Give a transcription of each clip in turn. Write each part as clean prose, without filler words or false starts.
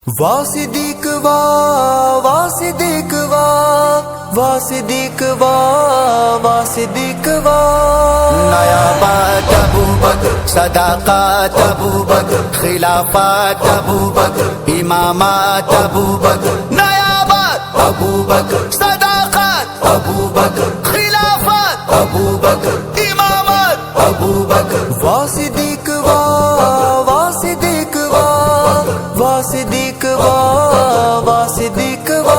واہ صدیق واہ، واہ صدیق واہ، واہ صدیق واہ، واہ صدیق واہ۔ نیا بات ابو بکر، صداقت ابو بکر، خلافت ابو بکر، امامت ابو بکر۔ نیا بات ابو بکر، صداقت ابو بکر، خلافت ابو بکر، امامت ابو بکر۔ واہ صدیق واہ، واہ صدیق واہ، واہ صدیق واہ، واہ صدیق واہ۔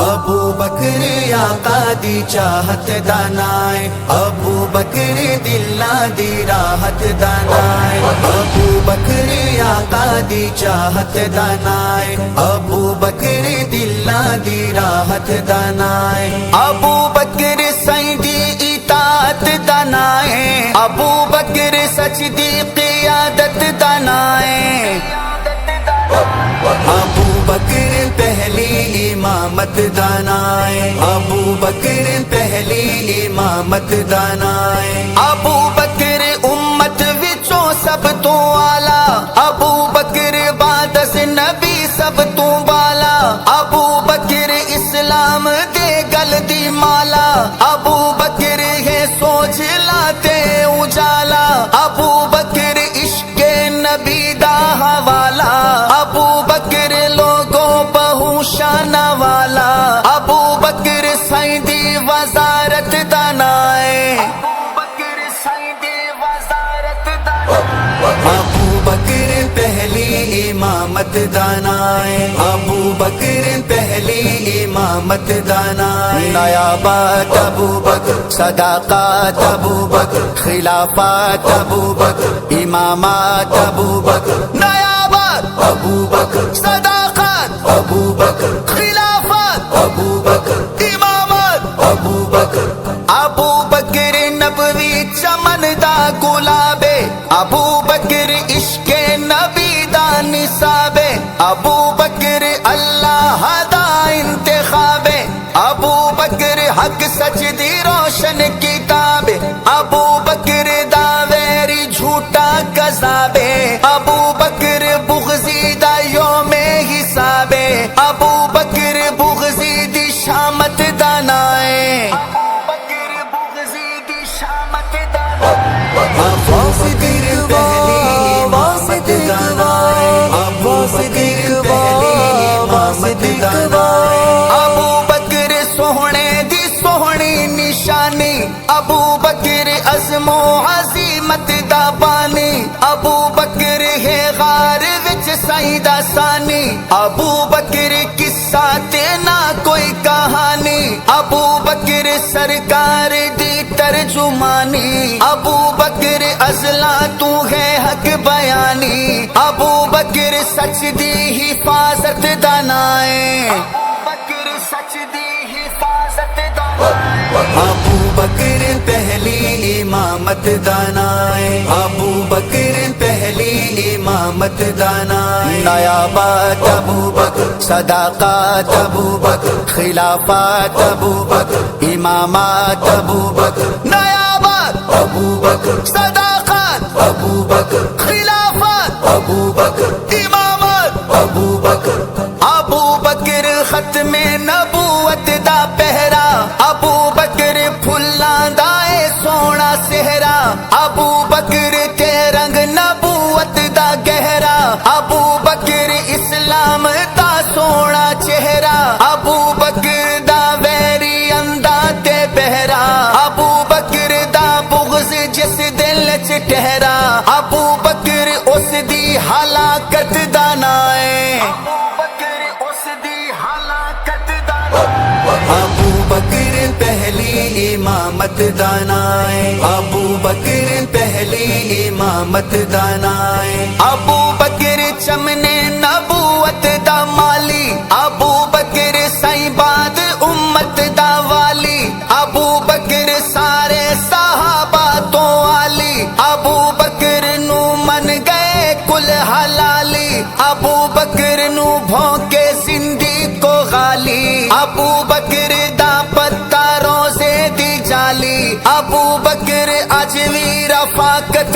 ابو بکر آقا دی چاہت دانائے، ابو بکر دلہ دی راحت دانائے، ابو بکر آقا دی چاہت دانائے، ابو بکر دلہ دی راحت دانائے، ابو بکر سیدی اطاعت دانائے، ابو بکر سچ دی قیادت دانائے، ابو بکر پہلی امامت دانائے، ابو بکر پہلی امامت دانائے، ابو بکر امت وچوں سب تو آلہ، ابو بکر بعد از نبی سب تو بالا، ابو بکر اسلام دے گل دی مالا، ابو بکر ہے سوچ لاتے اجالا، ابو بکر عشق نبی دا حوالہ، ابو بکر لوگوں بہو شان والا، ابو بکر سیدی وزارت دانائے، ابو بکر پہلی امامت دانائے، ابو بکر پہلی امامت دانائے۔ نیا بات ابو بکر، صداقت ابو بکر، خلافت ابو بکر، امامت ابو بکر۔ نیا بات ابو بکر، صداقت ابو بکر، خلافت ابو بکر، امامت ابو بکر۔ ابو بکر نبوی چمن دا گلابے، ابو بکر عشق نبی دا نصابے، ابو بکر اللہ دا انتخابے، ابو بکر حق سچ دی روشن کتابے، ابو بکر دا ویری جھوٹا کذابے، ابو بکر بغضی دا یوم حسابے، ابو بکر بغضی دی شامت دانائے، واہ صدیق واہ، واہ صدیق واہ، واہ صدیق واہ، واہ صدیق واہ۔ ابو بکر سوہنے دی سوہنی نشانی، ابو بکر عزم و عزیمت دا بانی، ابو بکر ہے غار وچ سیدہ ثانی، ابو بکر قصہ تے نہ کوئی کہانی، ابو بکر سرکار دی ترجمانی، ابو بکر ازلا تو ہے حق بیانی، ابو بکر سچ دی حفاظت دانائے، ابو بکر پہلی امامت دانائے، ابو بکر پہلی امامت دانائے۔ نیا بات ابو بکر، صداقت ابو بکر، خلافت ابو بکر، امامت ابو بکر۔ نیا بات ابو بکر، صداقت ابو بکر، خلافت ابو بکر، امامت ابو بکر۔ ابو بکر ختم نبوت دا پہرا، ابو بکر پھلاں دا اے سونا سہرا، ابو بکر تے رنگ نبوت دا گہرا، ابو بکر اسلام دا سونا چہرہ، ابو بکر دا ویری اندھا تے بہرا، ابو بکر دا بغض جس دل چ ٹھہرا، ابو بکر اس دی ہلاکت دانائے، ابو بکر پہلی امامت دانائے، ابو بکر پہلی امامت دانائے، ابو بکر چمنے نبوت دا مالی، ابو بکر سائیں باد امت دا والی، ابو بکر سارے صحابہ تو عالی، ابو بکر نو من گئے کل حلالی، ابو بکر نو بھونکے زندگی کو غالی، ابو بکر دا پتا روزے دی جالی، ابو بکر اج وی رفاقت